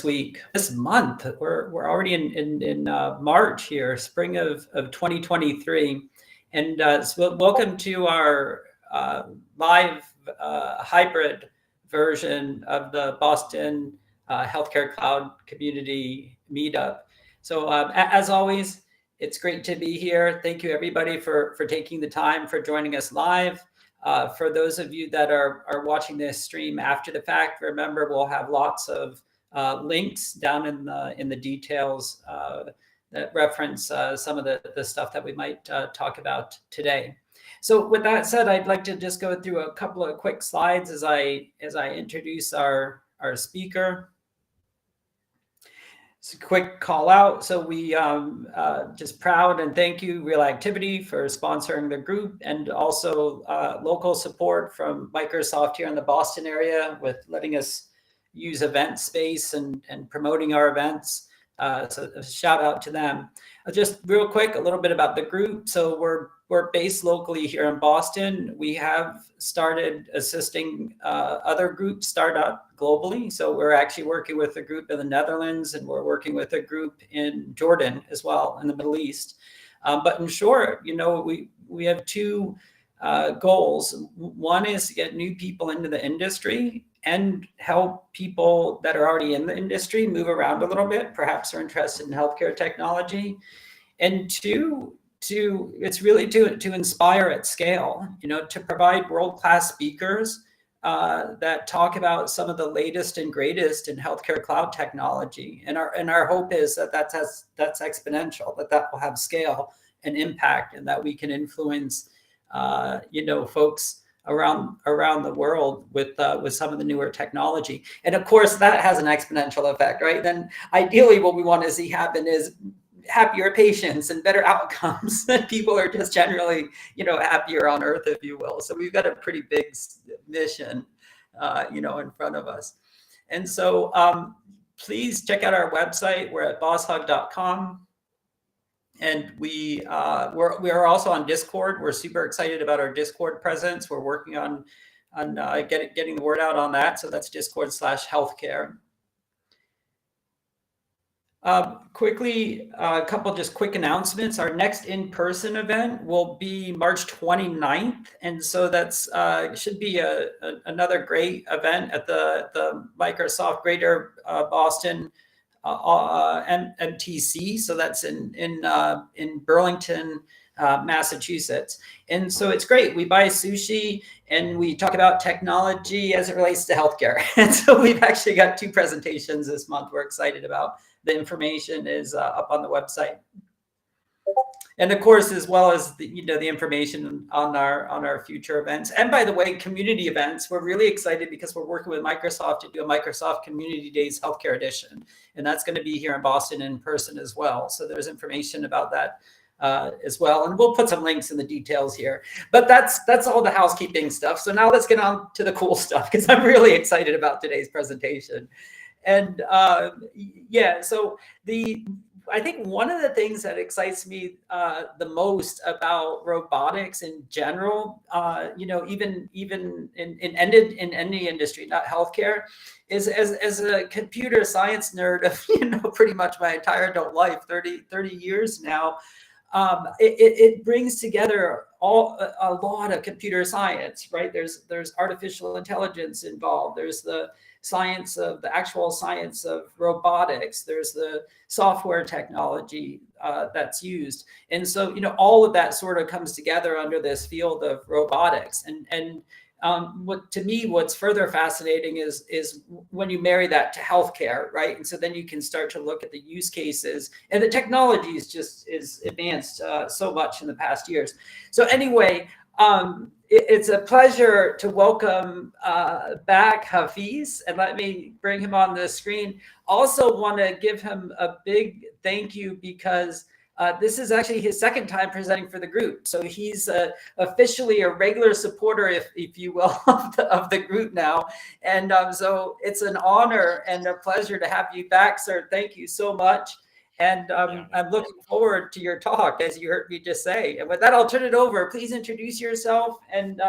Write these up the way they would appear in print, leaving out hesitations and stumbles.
week, this month. We're already in March here, spring of 2023, and so welcome to our live hybrid version of the Boston Healthcare Cloud Community Meetup. So as always, it's great to be here. Thank you everybody for taking the time for joining us live. For those of you that are watching this stream after the fact, remember we'll have lots of links down in the details that reference some of the stuff that we might talk about today. So with that said, I'd like to just go through a couple of quick slides as I introduce our speaker. It's a quick call out. So we just proud and thank you Real Activity for sponsoring the group, and also local support from Microsoft here in the Boston area with letting us use event space and promoting our events. So a shout out to them. Just real quick, a little bit about the group. So we're based locally here in Boston. We have started assisting other groups start up globally. So we're actually working with a group in the Netherlands, and we're working with a group in Jordan as well, in the Middle East. But in short, we have two goals. One is to get new people into the industry and help people that are already in the industry move around a little bit, perhaps are interested in healthcare technology. And two, it's really to inspire at scale, to provide world-class speakers that talk about some of the latest and greatest in healthcare cloud technology. And our hope is that's exponential, that will have scale and impact, and that we can influence folks around the world with some of the newer technology. And of course, that has an exponential effect, right? Then ideally what we want to see happen is happier patients and better outcomes. People are just generally, happier on earth, if you will. So we've got a pretty big mission, in front of us. And so please check out our website. We're at bosshug.com. And we are also on Discord. We're super excited about our Discord presence. We're working on getting the word out on that. So that's Discord/healthcare. Quickly, a couple just quick announcements. Our next in-person event will be March 29th. And so that's should be another great event at the Microsoft Greater Boston MTC. So that's in Burlington, Massachusetts. And so it's great. We buy sushi and we talk about technology as it relates to healthcare. And so we've actually got two presentations this month we're excited about. The information is up on the website. And of course, as well as the information on our future events. And by the way, community events, we're really excited because we're working with Microsoft to do a Microsoft Community Days Healthcare Edition. And that's going to be here in Boston in person as well. So there's information about that as well. And we'll put some links in the details here. But that's all the housekeeping stuff. So now let's get on to the cool stuff, because I'm really excited about today's presentation. And so I think one of the things that excites me the most about robotics in general, even in any industry, not healthcare, is as a computer science nerd of pretty much my entire adult life, 30 years now. It brings together a lot of computer science, right? There's artificial intelligence involved. There's the actual science of robotics. There's the software technology that's used. And so, all of that sort of comes together under this field of robotics. And what's further fascinating is when you marry that to healthcare, right? And so then you can start to look at the use cases, and the technology is advanced so much in the past years. So anyway, it's a pleasure to welcome back Hafiz, and let me bring him on the screen. Also want to give him a big thank you, because this is actually his second time presenting for the group. So he's officially a regular supporter, if you will, of the group now. And so it's an honor and a pleasure to have you back, sir. Thank you so much. And I'm looking forward to your talk, as you heard me just say. And with that, I'll turn it over. Please introduce yourself and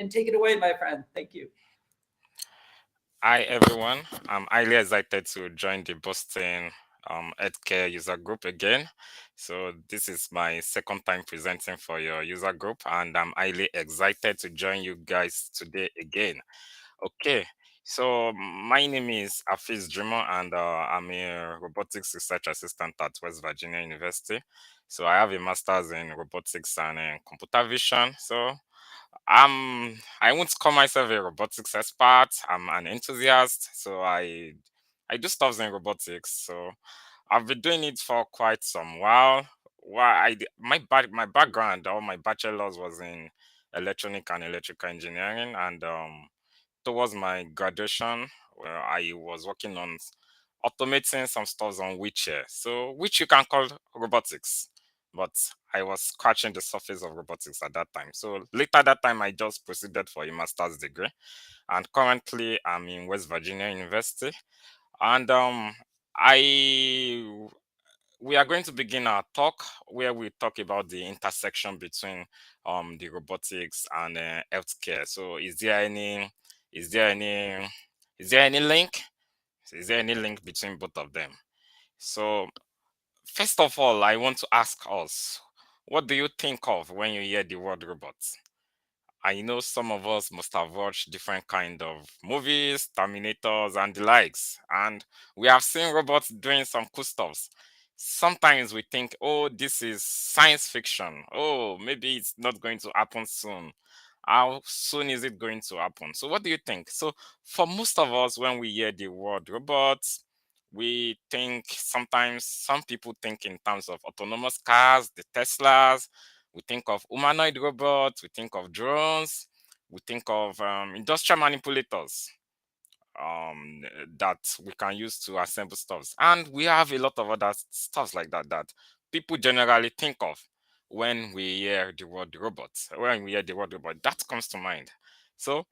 take it away, my friend. Thank you. Hi everyone, I'm highly excited to join the Boston Healthcare user group again. So this is my second time presenting for your user group, and I'm highly excited to join you guys today again. Okay, so my name is Afiz Dreamer, and I'm a robotics research assistant at West Virginia University. So I have a master's in robotics and computer vision. So I won't call myself a robotics expert. I'm an enthusiast, so I do stuff in robotics. So I've been doing it for quite some while. My background or my bachelor's was in electronic and electrical engineering, and towards my graduation, where I was working on automating some stuff on wheelchair, so which you can call robotics. But I was scratching the surface of robotics at that time. So later that time, I just proceeded for a master's degree, and currently I'm in West Virginia University. And I we are going to begin our talk where we talk about the intersection between the robotics and healthcare. So is there any is there any link? Is there any link between both of them? So first of all, I want to ask us, what do you think of when you hear the word robot? I know some of us must have watched different kind of movies, Terminators and the likes, and we have seen robots doing some cool stuffs. Sometimes we think, oh, this is science fiction. Oh, maybe it's not going to happen soon. How soon is it going to happen? So what do you think? So for most of us, when we hear the word robots, we think sometimes some people think in terms of autonomous cars, the Teslas, we think of humanoid robots, we think of drones, we think of industrial manipulators um, that we can use to assemble stuffs. And we have a lot of other stuffs like that that people generally think of when we hear the word robot. When we hear the word robot, that comes to mind. So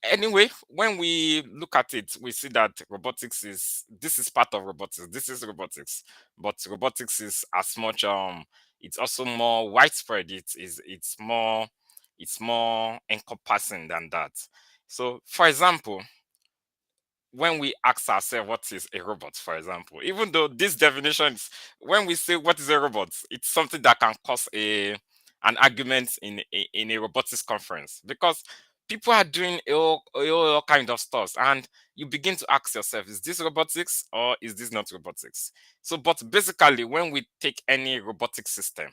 anyway, when we look at it, we see that robotics is this is part of robotics. This is robotics, but robotics is as much it's also more widespread. It's more encompassing than that. So for example, when we ask ourselves what is a robot, for example, even though this definition is, when we say what is a robot, it's something that can cause a an argument in a robotics conference, because people are doing all kind of stuff, and you begin to ask yourself, is this robotics or is this not robotics? So but basically, when we take any robotic system,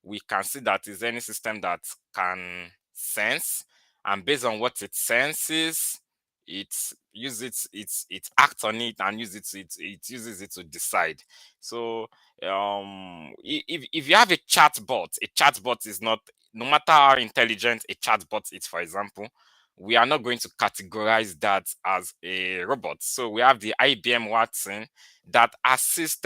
we can see that is any system that can sense, and based on what it senses, it acts on it and it uses it to decide. So if you have a chatbot is not, no matter how intelligent a chatbot is, for example, we are not going to categorize that as a robot. So we have the IBM Watson that assist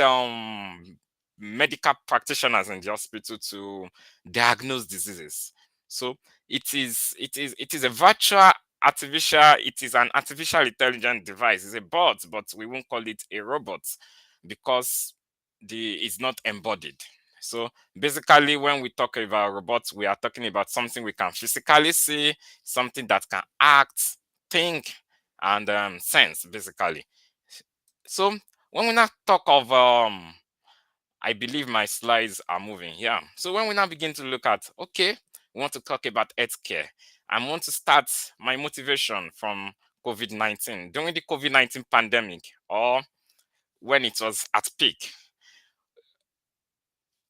medical practitioners in the hospital to diagnose diseases. So it is a virtual artificial it is an artificial intelligent device. It's a bot, but we won't call it a robot because the it's not embodied. So basically, when we talk about robots, we are talking about something we can physically see, something that can act, think, and sense, basically. So when we now talk of I believe my slides are moving. Yeah. So when we now begin to look at, okay, we want to talk about healthcare. I want to start my motivation from COVID-19. During the COVID-19 pandemic, or when it was at peak,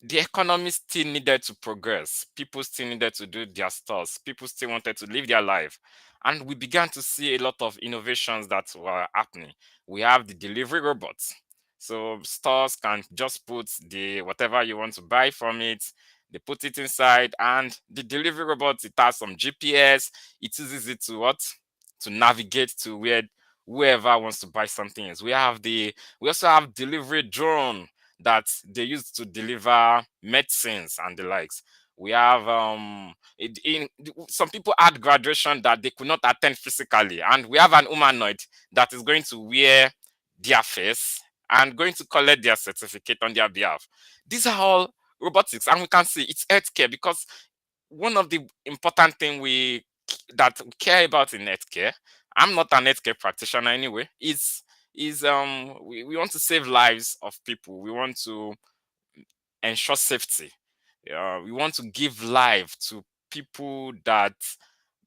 the economy still needed to progress. People still needed to do their stuff. People still wanted to live their life. And we began to see a lot of innovations that were happening. We have the delivery robots. So stores can just put the whatever you want to buy from it, they put it inside, and the delivery robot, it has some GPS, it uses it to what? To navigate to where whoever wants to buy something is. We also have delivery drone that they use to deliver medicines and the likes. We have some people had graduation that they could not attend physically, and we have an humanoid that is going to wear their face and going to collect their certificate on their behalf. These are all robotics, and we can see it's healthcare, because one of the important thing we that we care about in healthcare, I'm not an healthcare practitioner anyway. We want to save lives of people. We want to ensure safety. We want to give life to people that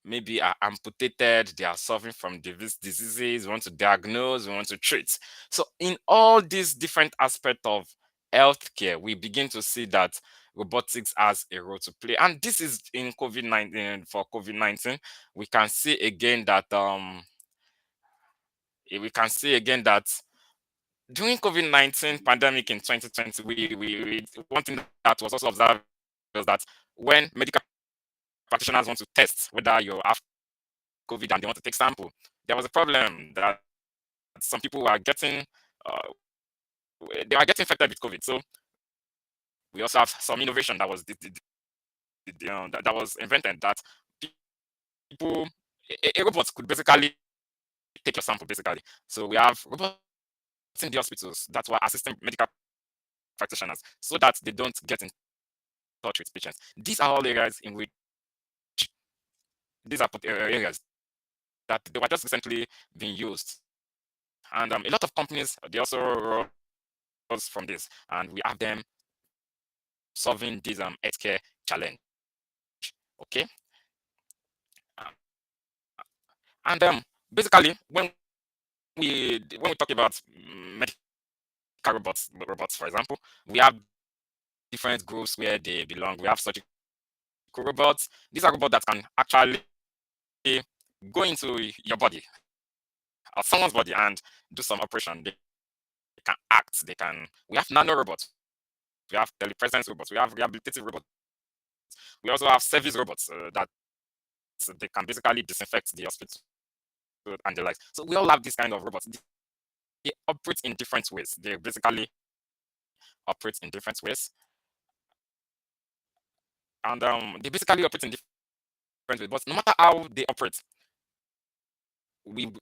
maybe are amputated, they are suffering from diseases, we want to diagnose, we want to treat. So in all these different aspects of healthcare, we begin to see that robotics has a role to play. And this is in COVID-19. For COVID-19, we can see again that we can see again that during COVID-19 pandemic in 2020, one thing that was also observed was that when medical practitioners want to test whether you have COVID and they want to take sample, there was a problem that some people were getting infected with COVID. So we also have some innovation that was that was invented, that people a robot could basically take your sample basically. So we have robots in the hospitals that were assisting medical practitioners so that they don't get in touch with patients. These are all areas in which areas that they were just recently being used, and a lot of companies they also rose from this, and we have them solving this healthcare challenge. Okay, Uh, and basically when we talk about medical robots, for example, we have different groups where they belong. We have surgical robots. These are robots that can actually go into your body or someone's body and do some operation. They can act. They can. We have nano robots. We have telepresence robots. We have rehabilitative robots. We also have service robots that they can basically disinfect the hospital and the likes. So we all have this kind of robots. They operate in different ways. They basically operate in different ways, and they basically operate in different ways. But no matter how they operate,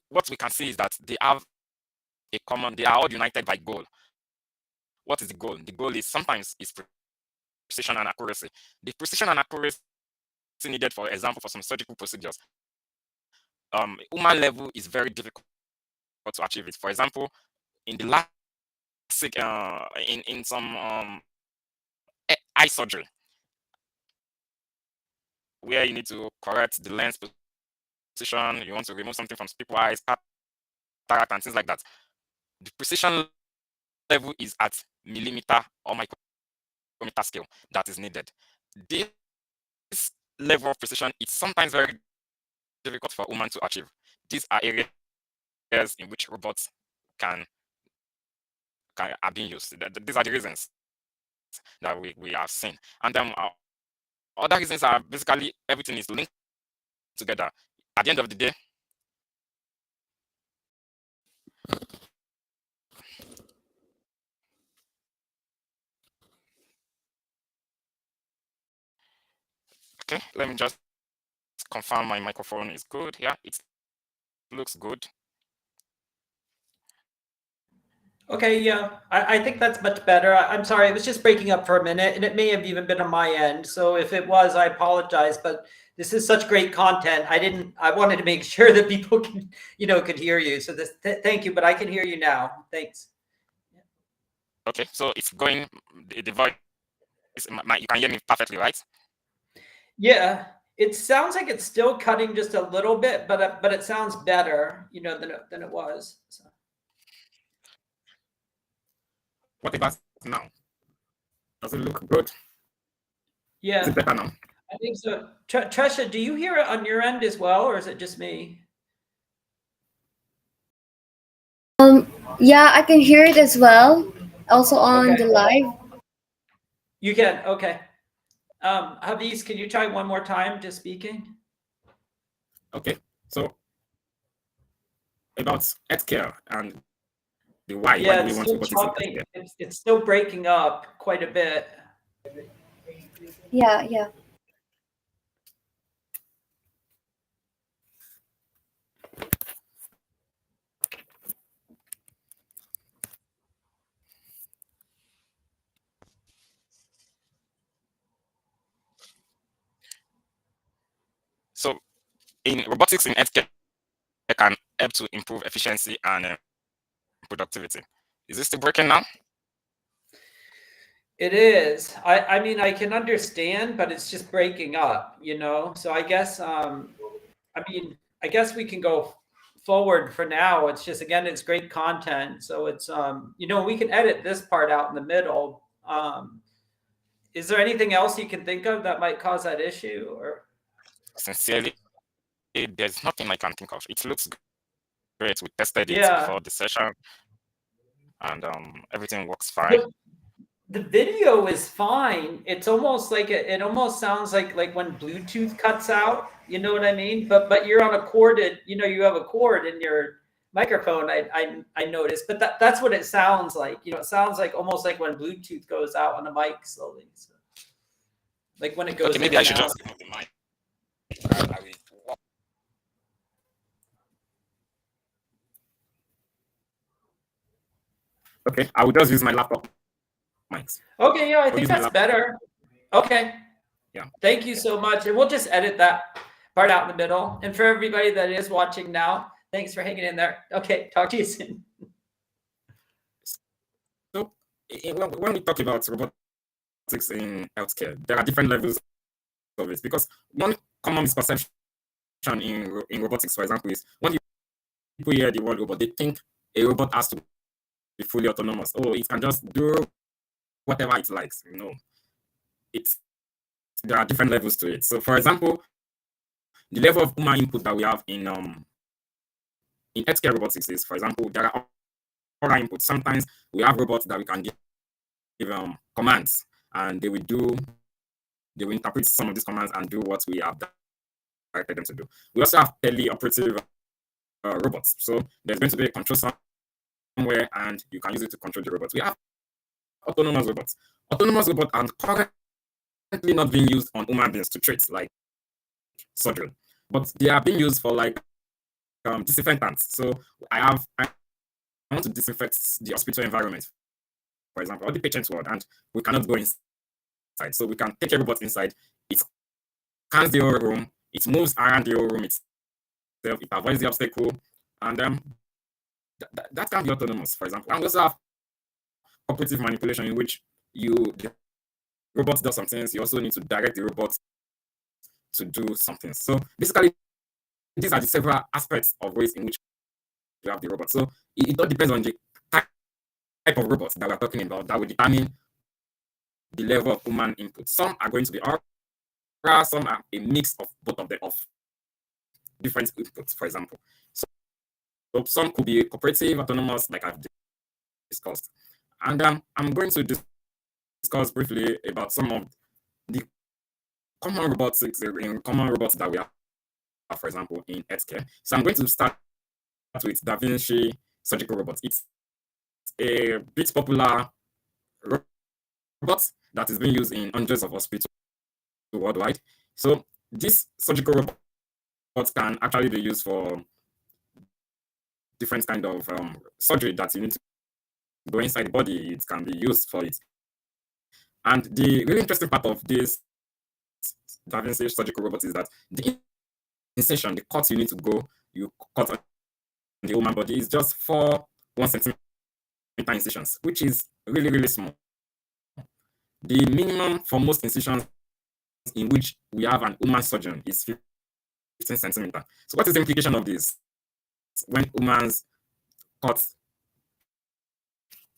what we can see is that they have a common. They are all united by goal. What is the goal? The goal is sometimes is precision and accuracy. The precision and accuracy needed, for example, for some surgical procedures, human level is very difficult to achieve it. For example, in the last in some eye surgery, where you need to correct the lens position, you want to remove something from people's eyes, cataract, and things like that. The precision level is at millimeter or micrometer scale that is needed. This level of precision is sometimes very difficult for human to achieve. These are areas in which robots can are being used. These are the reasons that we have seen. And other reasons are basically everything is linked together. At the end of the day, okay, let me just confirm my microphone is good. Yeah, it looks good. Okay, yeah, I think that's much better. I'm sorry, it was just breaking up for a minute, and it may have even been on my end. So if it was, I apologize. But this is such great content. I wanted to make sure that people can, could hear you. So thank you. But I can hear you now. Thanks. Okay, so it's going. The voice, you can hear me perfectly, right? Yeah, it sounds like it's still cutting just a little bit, but it sounds better, than it was. So. What about now? Does it look good? Yeah. Is it better now? I think so. Tresha, do you hear it on your end as well, or is it just me? Yeah, I can hear it as well. Also on Okay. the live. You can. Okay. Hafiz, can you try one more time, just speaking? Okay. So about healthcare and the why. Why Yeah, do we it's want still robotics in chopping. healthcare? It's still breaking up quite a bit. Yeah, yeah. So in robotics in healthcare, can help to improve efficiency and productivity. Is this still breaking now? It is. I mean, I can understand, but it's just breaking up, So I guess, I guess we can go forward for now. It's just, again, it's great content. So it's, we can edit this part out in the middle. Is there anything else you can think of that might cause that issue? Or Sincerely, there's nothing I can think of. It looks great. We tested it yeah, before the session, and everything works fine. the video is fine. It's almost like it almost sounds like when Bluetooth cuts out. You know what I mean? But you're on a corded. You have a cord in your microphone. I noticed, but that's what it sounds like. It sounds like almost like when Bluetooth goes out on the mic slowly. So, like when it goes. Okay, maybe in I should and just out. remove the mic. Okay, I will just use my laptop mics. Okay, yeah, I think that's better. Okay. Yeah. Thank you so much. And we'll just edit that part out in the middle. And for everybody that is watching now, thanks for hanging in there. Okay, talk to you soon. So when we talk about robotics in healthcare, there are different levels of it, because one common misperception in robotics, for example, is when people hear the word robot, they think a robot has to be fully autonomous. Oh, it can just do whatever it likes. There are different levels to it. So, for example, the level of human input that we have in healthcare robotics is, for example, there are oral inputs. Sometimes we have robots that we can give commands, and they will interpret some of these commands and do what we have directed them to do. We also have teleoperative robots. So there's going to be a control somewhere, and you can use it to control the robots. We have autonomous robots. Autonomous robots are currently not being used on human beings to treat, like surgery, but they are being used for like disinfectants. So I want to disinfect the hospital environment, for example, or the patient's ward, and we cannot go inside. So we can take a robot inside. It scans the whole room. It moves around the whole room itself. It avoids the obstacle, and that can be autonomous, for example. And we also have operative manipulation, in which the robot does some things. You also need to direct the robot to do something. So basically, these are the several aspects of ways in which you have the robot. So it all depends on the type of robots that we're talking about that will determine the level of human input. Some are going to be oral, some are a mix of both of them, of different inputs, for example. So some could be cooperative, autonomous, like I've discussed. And I'm going to discuss briefly about some of the common robots that we have, for example, in healthcare. So I'm going to start with Da Vinci surgical robots. It's a bit popular robot that is being used in hundreds of hospitals worldwide. So this surgical robot can actually be used for different kind of surgery that you need to go inside the body. It can be used for it. And the really interesting part of this Da Vinci surgical robot is that the incision, the cut you need to go, you cut on the human body is just 1 centimeter incisions, which is really, really small. The minimum for most incisions in which we have an human surgeon is 15 centimeters. So what is the implication of this? When humans cut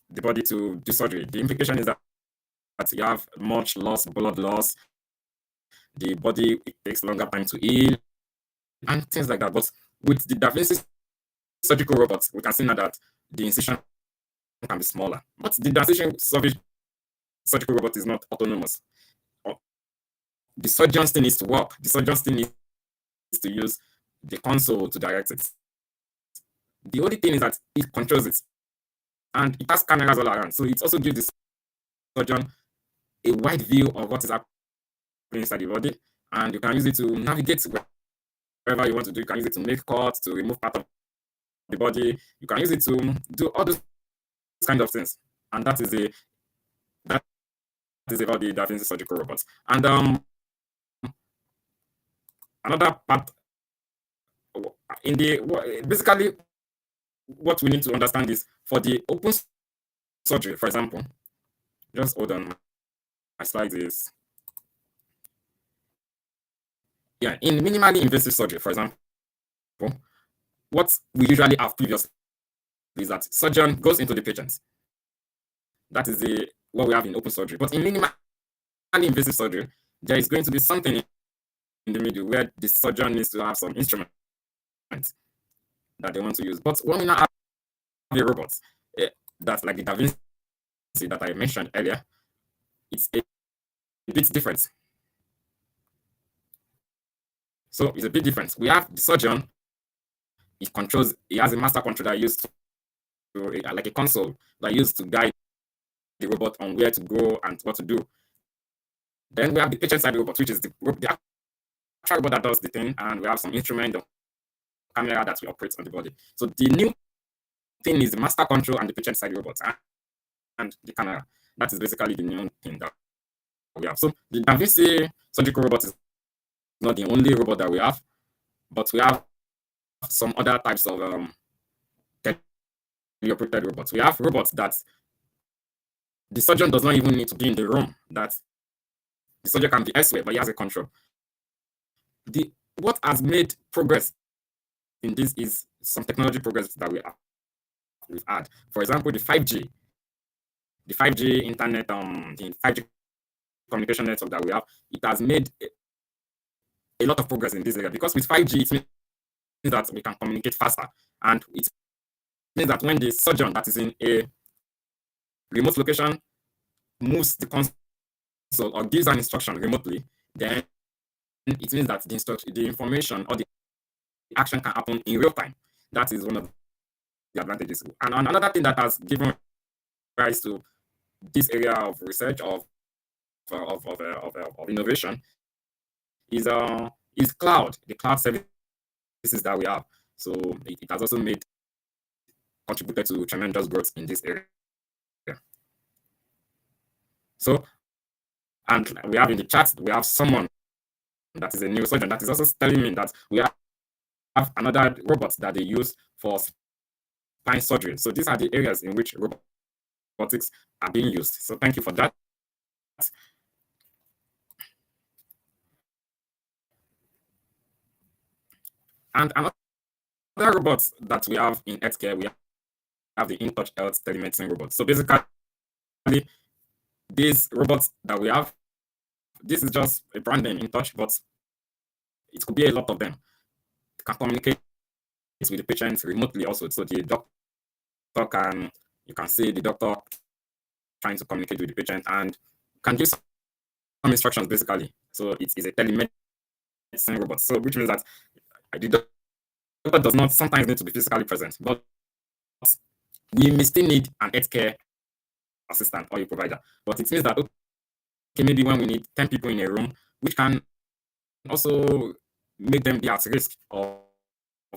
the body to do surgery, the implication is that you have much blood loss, the body, it takes longer time to heal, and things like that. But with the Da Vinci surgical robots, we can see now that the incision can be smaller. But the Da Vinci surgical robot is not autonomous. The surgeon still needs to work. The surgeon still needs to use the console to direct it. The only thing is that it controls it, and it has cameras all around. So it also gives the surgeon a wide view of what is happening inside the body, and you can use it to navigate wherever you want to do. You can use it to make cuts, to remove part of the body. You can use it to do all those kind of things, and that is about the Da Vinci surgical robots. And another part basically what we need to understand is for the open surgery, for example, just hold on, my slide is in minimally invasive surgery, for example, what we usually have previously is that surgeon goes into the patient. That is what we have in open surgery. But in minimally invasive surgery, there is going to be something in the middle where the surgeon needs to have some instruments that they want to use. But when we now have a robot, that's like the Da Vinci that I mentioned earlier, it's a bit different. So it's a bit different. We have the surgeon, he has a master controller used to like a console that used to guide the robot on where to go and what to do. Then we have the patient side robot, which is the actual robot that does the thing, and we have some instrument or camera that we operate on the body. So the new thing is the master control and the patient side robot and the camera. That is basically the new thing that we have. So the Da Vinci surgical robot is not the only robot that we have, but we have some other types of operated robots. We have robots that the surgeon does not even need to be in the room, that the surgeon can be elsewhere, but he has a control. What has made progress in this is some technology progress that we've had. For example, the 5G internet, the 5G communication network that we have, it has made a lot of progress in this area, because with 5G, it means that we can communicate faster, and it means that when the surgeon that is in a remote location moves the console or gives an instruction remotely, then it means that the information or the action can happen in real time. That is one of the advantages. And another thing that has given rise to this area of research of innovation is cloud, the cloud services that we have. So it has also contributed to tremendous growth in this area. So, and we have in the chat, we have someone that is a neurosurgeon that is also telling me that we have another robot that they use for spine surgery. So these are the areas in which robotics are being used. So thank you for that. And another robots that we have in healthcare, we have the InTouch Health telemedicine robots. So basically, these robots that we have, this is just a brand name, InTouch, but it could be a lot of them. It can communicate with the patient remotely also. So the doctor you can see the doctor trying to communicate with the patient and can give some instructions basically. So it is a telemedicine robot. So which means that the doctor does not sometimes need to be physically present, but we may still need an healthcare assistant or a provider. But it means that maybe when we need 10 people in a room, which can also make them be at risk of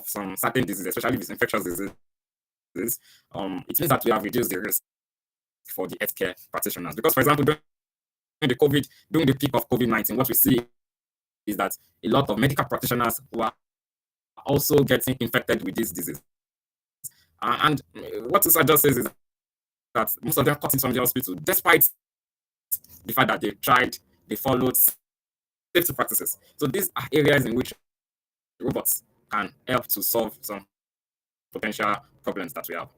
some certain diseases, especially with infectious diseases, it means that we have reduced the risk for the healthcare practitioners. Because, for example, during the peak of COVID-19, what we see is that a lot of medical practitioners were also getting infected with this disease. And what this just says is that most of them cut into from the hospital, despite the fact that they followed safety practices. So these are areas in which robots can help to solve some potential problems that we have.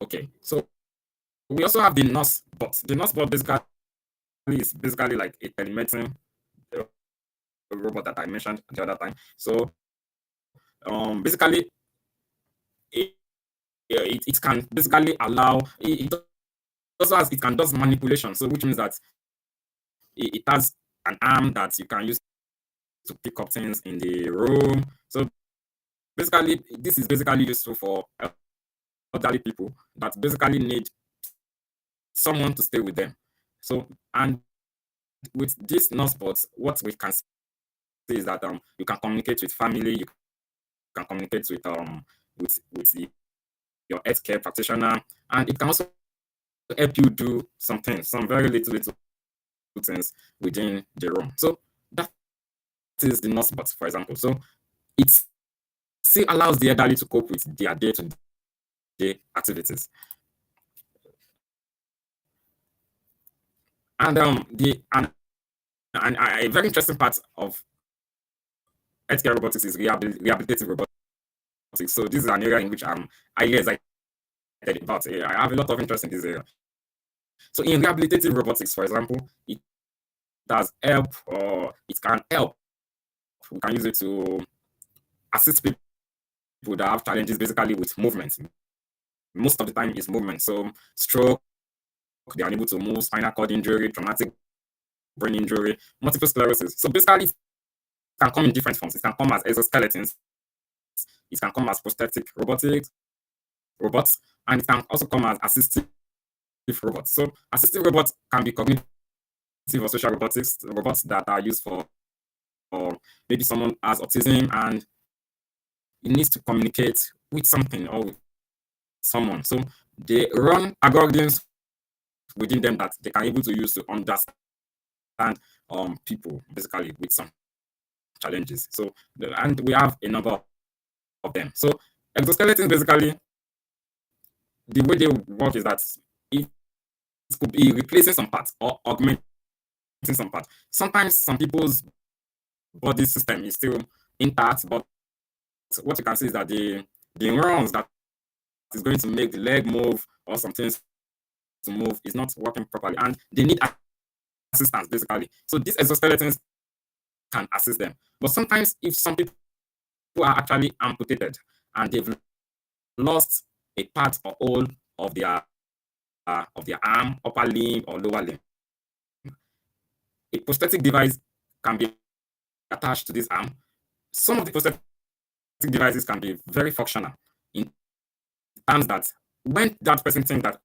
Okay, so we also have the nurse bot. The nurse bot is basically like a telemedicine robot that I mentioned the other time. So basically it can basically allow it also has it can do manipulation. So which means that it has an arm that you can use to pick up things in the room. So basically this is basically useful for elderly people that basically need someone to stay with them. So and with this nurse bots, what we can see is that you can communicate with family, you can communicate with your healthcare practitioner, and it can also help you do some things, some very little things within the room. So that is the nurse bot, for example. So it still allows the elderly to cope with their day-to-day activities. And a very interesting part of healthcare robotics is rehabilitative robotics. So this is an area in which I'm highly excited about. I have a lot of interest in this area. So in rehabilitative robotics, for example, it does help, or it can help. We can use it to assist people that have challenges basically with movement. Most of the time is movement. So stroke, they are unable to move, spinal cord injury, traumatic brain injury, multiple sclerosis. So basically it can come in different forms. It can come as exoskeletons, it can come as prosthetic robots, and it can also come as assistive robots. So assistive robots can be cognitive or social robots that are used for maybe someone has autism and it needs to communicate with something or with someone. So they run algorithms within them that they can able to use to understand people basically with some challenges. So and we have a number of them. So exoskeletons basically, the way they work is that it could be replacing some parts or augmenting some parts. Sometimes some people's body system is still intact, but what you can see is that the neurons that is going to make the leg move or some things to move is not working properly, and they need assistance basically. So these exoskeletons can assist them. But sometimes if some people are actually amputated and they've lost a part or all of their arm, upper limb or lower limb, a prosthetic device can be attached to this arm. Some of the prosthetic devices can be very functional in terms that when that person thinks that,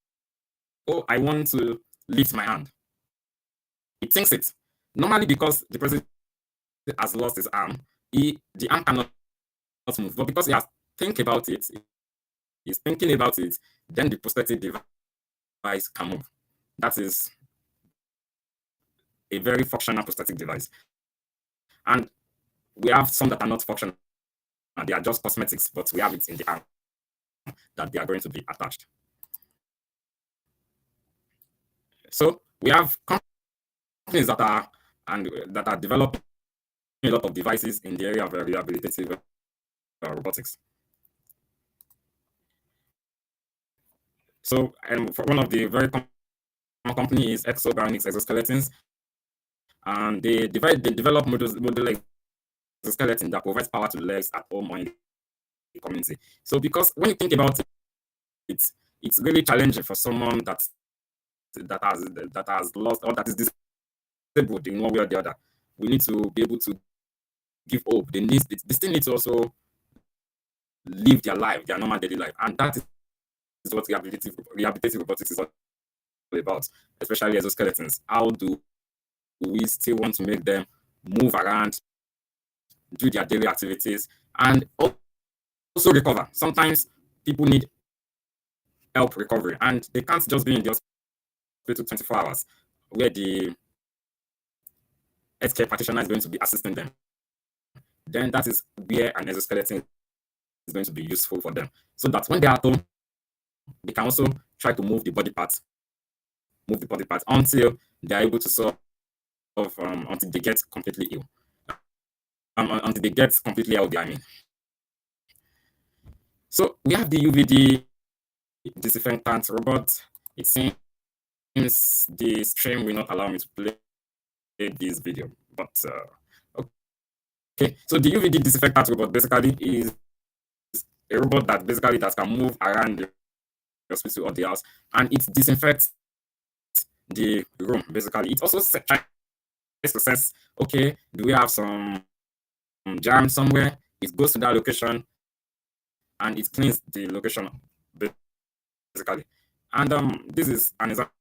oh, I want to lift my hand, it thinks it. Normally, because the person has lost his arm, the arm cannot move. But because he has think about it, he's thinking about it, then the prosthetic device can move. That is a very functional prosthetic device. And we have some that are not functional, and they are just cosmetics, but we have it in the arm that they are going to be attached. So we have companies that are developing a lot of devices in the area of rehabilitative robotics. So, for one of the very common company is Exoskeletons, and they develop model exoskeleton that provides power to the legs at home or in the community. So, because when you think about it, it's really challenging for someone that has lost or that is disabled in one way or the other. We need to be able to give hope. They still need to also live their life, their normal daily life, and that is what rehabilitative robotics is all about, especially exoskeletons. How do we still want to make them move around, do their daily activities, and also recover? Sometimes people need help recovery, and they can't just be in the hospital 24 hours, where the healthcare practitioner is going to be assisting them. Then that is where an exoskeleton is going to be useful for them, so that when they are at home, they can also try to move the body parts until they are able to solve until they get completely ill. Until they get completely healthy, I mean. So we have the UVD disinfectant robot. It seems the stream will not allow me to play this video, but okay. So the UVD disinfectant robot basically is a robot that can move around the hospital or the house, and it disinfects the room. Basically, it also tries to sense, okay, do we have some germ somewhere? It goes to that location and it cleans the location basically. And this is an example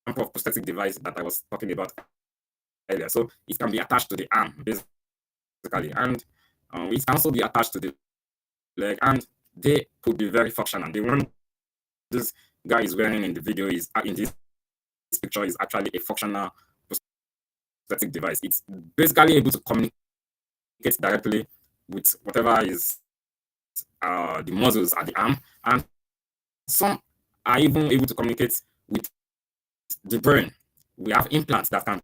of prosthetic device that I was talking about earlier. So it can be attached to the arm basically, and it can also be attached to the leg, and they could be very functional. The one this guy is wearing in the video is in this picture is actually a functional prosthetic device. It's basically able to communicate directly with whatever is the muscles at the arm, and some are even able to communicate with the brain. We have implants that can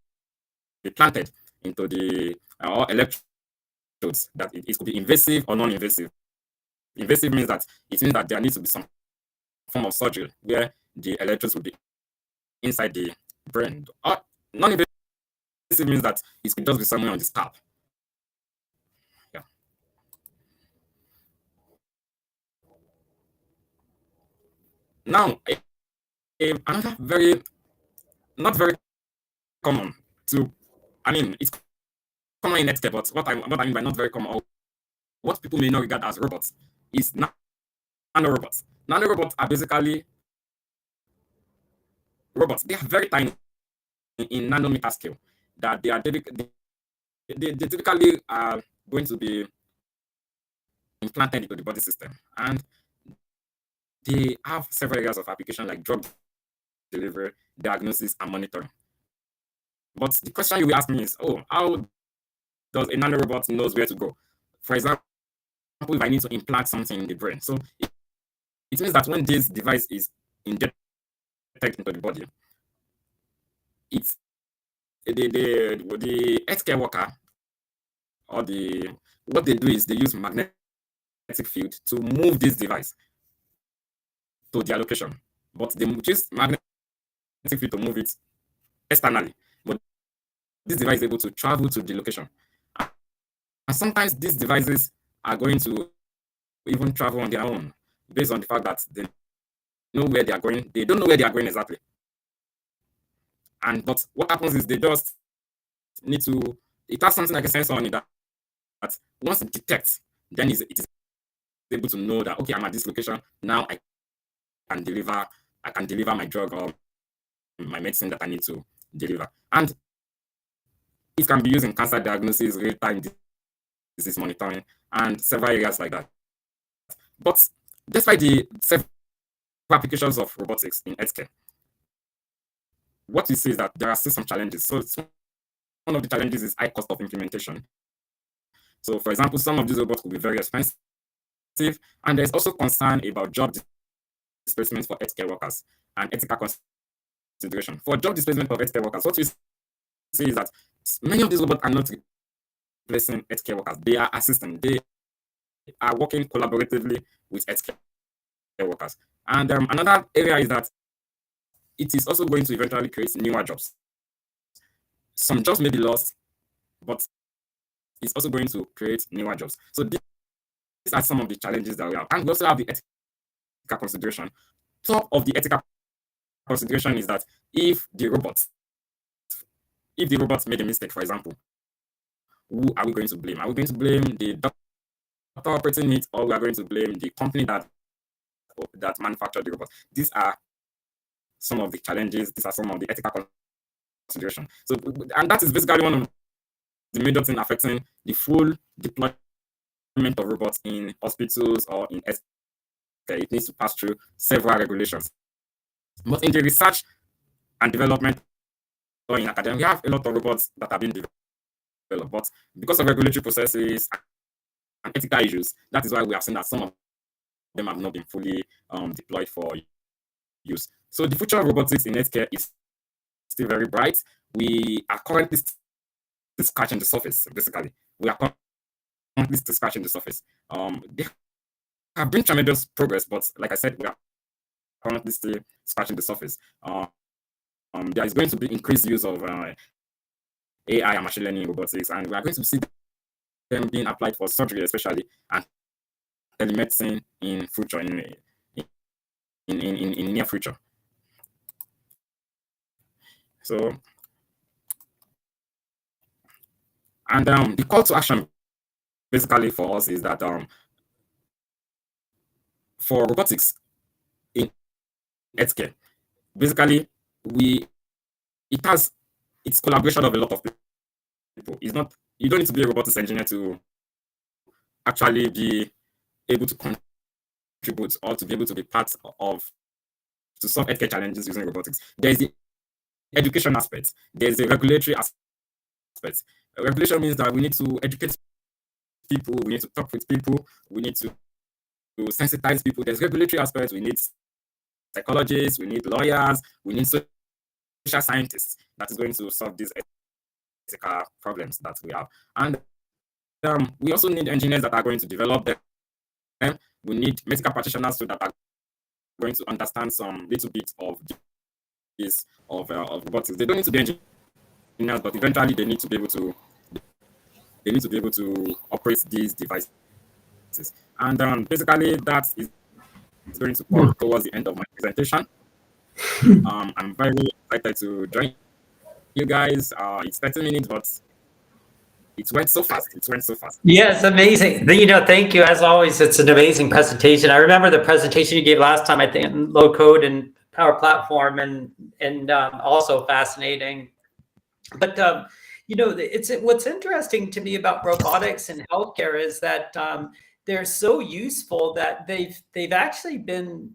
be planted into the or electrodes that it could be invasive or non-invasive. Invasive means that there needs to be some form of surgery where the electrodes will be inside the brain. Or non-invasive means that it could just be somewhere on the scalp. Yeah. Now, another not very common to, it's common in healthcare, but what I mean by not very common, or what people may not regard as robots, is nanorobots. Nanorobots are basically robots. They are very tiny in nanometer scale. That they typically are going to be implanted into the body system, and they have several areas of application like drug delivery, diagnosis, and monitoring. But the question you will ask me is, how does a nanorobot knows where to go? For example, if I need to implant something in the brain, so it means that when this device is injected into the body, it's the healthcare worker or what they do is they use magnetic field to move this device to their location, but they use magnetic field to move it externally. But this device is able to travel to the location, and sometimes these devices are going to even travel on their own based on the fact that they know where they are going. They don't know where they are going exactly. But what happens is they just need to, it has something like a sensor on it that once it detects, then it is able to know that, okay, I'm at this location. Now I can deliver my drug or my medicine that I need to deliver. And it can be used in cancer diagnosis, real-time disease monitoring, and several areas like that. But despite the several applications of robotics in healthcare, what we see is that there are still some challenges. So one of the challenges is high cost of implementation. So, for example, some of these robots could be very expensive, and there's also concern about job displacement for healthcare workers and ethical consideration. For job displacement of healthcare workers, what we see is that many of these robots are not replacing healthcare workers. They are assisting. They are working collaboratively with healthcare workers. And another area is that it is also going to eventually create newer jobs. Some jobs may be lost, but it's also going to create newer jobs. So these are some of the challenges that we have. And we also have the ethical consideration. Top of the ethical consideration is that if the robots made a mistake, for example, who are we going to blame? Are we going to blame the doctor operating it, or we are going to blame the company that manufactured the robot? These are some of the challenges. These are some of the ethical consideration. So, and that is basically one of the major things affecting the full deployment of robots in hospitals or in healthcare. It needs to pass through several regulations. But in the research and development or in academia, we have a lot of robots that have been developed. But because of regulatory processes and ethical issues, that is why we have seen that some of them have not been fully deployed for use. So the future of robotics in healthcare is still very bright. We are currently still scratching the surface, basically. We are currently still scratching the surface. There have been tremendous progress, but like I said, we are currently still scratching the surface. There is going to be increased use of AI and machine learning robotics, and we are going to see them being applied for surgery, especially, and telemedicine in future, in near future. So, and the call to action basically for us is that for robotics in healthcare, basically it's collaboration of a lot of people. It's not, you don't need to be a robotics engineer to actually be able to contribute or to be able to be part of to solve healthcare challenges using robotics. There is the education aspect, there's the regulatory aspects. Regulation means that we need to educate people, we need to talk with people, we need to sensitize people. There's regulatory aspects, we need psychologists, we need lawyers, we need social scientists that is going to solve these ethical problems that we have. And we also need engineers that are going to develop them. We need medical practitioners so that are going to understand some little bit of this of robotics. They don't need to be engineers, but eventually they need to be able to operate these devices. And basically that is going to come towards the end of my presentation. I'm very excited to join you guys. It's 30 minutes, but it went so fast. Yeah, it's amazing. Thank you. As always, it's an amazing presentation. I remember the presentation you gave last time, I think, in low code and Power Platform, and also fascinating. But it's what's interesting to me about robotics and healthcare is that they're so useful that they've actually been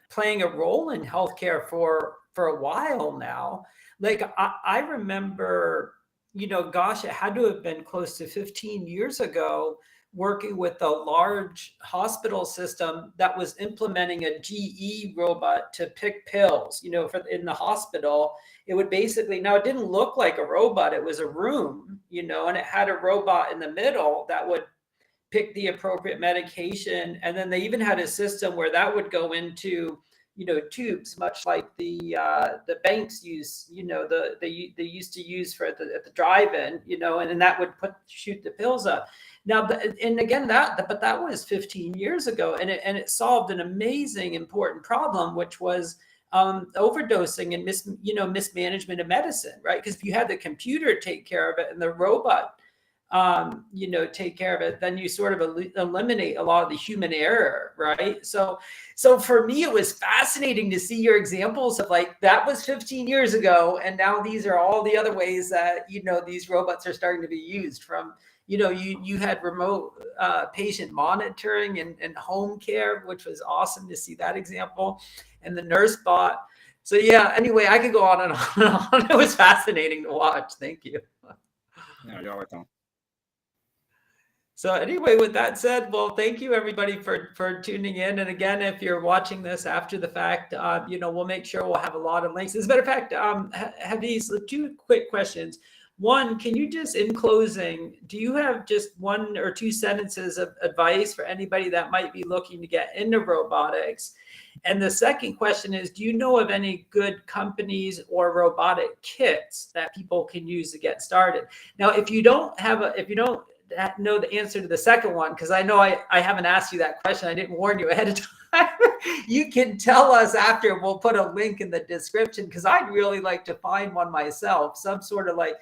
playing a role in healthcare for a while now. Like I remember, gosh, it had to have been close to 15 years ago, working with a large hospital system that was implementing a GE robot to pick pills, in the hospital. It would basically, now it didn't look like a robot, it was a room, and it had a robot in the middle that would pick the appropriate medication. And then they even had a system where that would go into, tubes, much like the banks use, they used to use for at the drive-in, and then that would shoot the pills up. Now, and again, but that was 15 years ago, and it solved an amazing, important problem, which was overdosing and mismanagement of medicine, right? Because if you had the computer take care of it and the robot take care of it, then you sort of eliminate a lot of the human error, right? So for me, it was fascinating to see your examples of like, that was 15 years ago, and now these are all the other ways that, these robots are starting to be used. From, you had remote patient monitoring and home care, which was awesome to see that example, and the nurse bot. So yeah, anyway, I could go on and on and on. It was fascinating to watch. Thank you. Yeah, you're welcome. So anyway, with that said, well, thank you everybody for tuning in. And again, if you're watching this after the fact, we'll make sure we'll have a lot of links. As a matter of fact, have these two quick questions. One, can you just, in closing, do you have just 1 or 2 sentences of advice for anybody that might be looking to get into robotics? And the second question is, do you know of any good companies or robotic kits that people can use to get started? Now, if you don't know the answer to the second one, because I know I haven't asked you that question, I didn't warn you ahead of time, you can tell us after. We'll put a link in the description, because I'd really like to find one myself, some sort of like,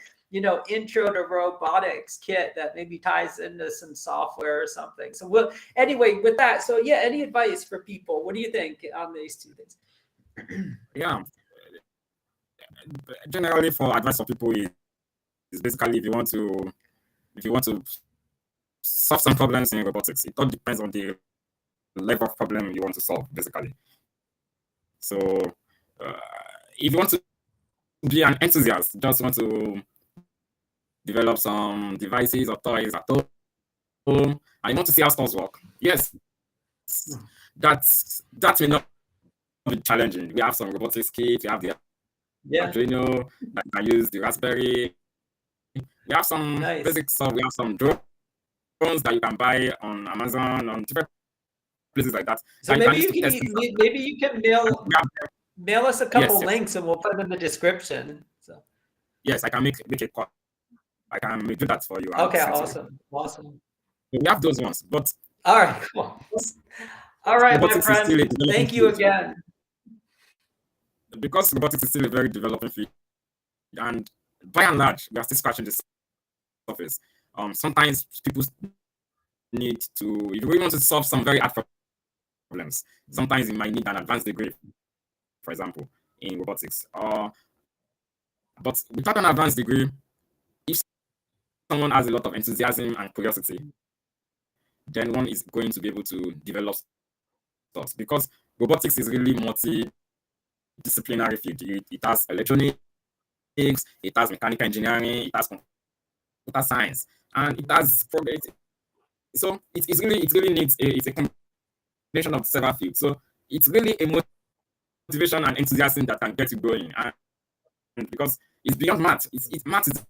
intro to robotics kit that maybe ties into some software or something. So anyway, with that, so yeah, any advice for people? What do you think on these two things? Yeah, generally for advice for people is basically, if you want to solve some problems in robotics, it all depends on the level of problem you want to solve, basically. So if you want to be an enthusiast, just want to develop some devices or toys at home, and you want to see how stores work, yes, that may not be challenging. We have some robotics kits, we have the Arduino that can use the Raspberry. We have some basic stuff. We have some drones that you can buy on Amazon, on different places like that. So maybe you can mail us a couple links, and we'll put them in the description. So yes, I can make a call. I can do that for you. Okay, awesome. We have those ones, but all right, cool. All right, my friend. Thank you again. Because robotics is still a very developing field, and by and large, we are still scratching the surface. Sometimes people need to, if you really want to solve some very hard problems, sometimes you might need an advanced degree, for example, in robotics. But without an advanced degree, if someone has a lot of enthusiasm and curiosity, then one is going to be able to develop stuff, because robotics is really multidisciplinary field. It has electronics, it has mechanical engineering, it has computer science, and it has progress. So it really needs it's a combination of several fields. So it's really a motivation and enthusiasm that can get you going, and because it's beyond math. Math is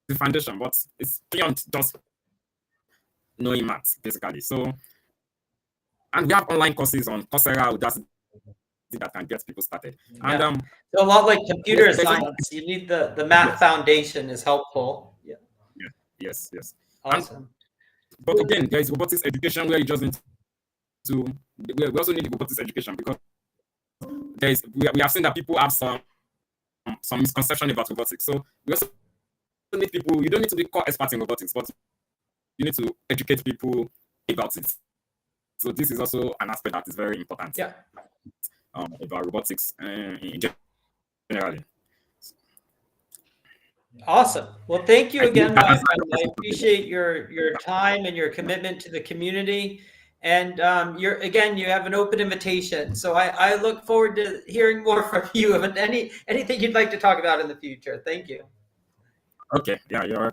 the foundation, but it's beyond just knowing math basically. So, and we have online courses on Coursera, Udacity that can get people started. And Yeah. So a lot like computer there's science, you need the math Yes. foundation is helpful. Yeah. yes. Awesome. But again, there is robotics education where you just need to. We also need robotics education because we have seen that people have some misconception about robotics. So we also need people. You don't need to be core experts in robotics, but you need to educate people about it. So this is also an aspect that is very important. Yeah. About robotics in generally. Awesome. Well, thank you I think again, that my answers friend. your I question. appreciate your time and your commitment to the community. And you have an open invitation. So I look forward to hearing more from you of anything you'd like to talk about in the future. Thank you. Okay. Yeah, you're welcome.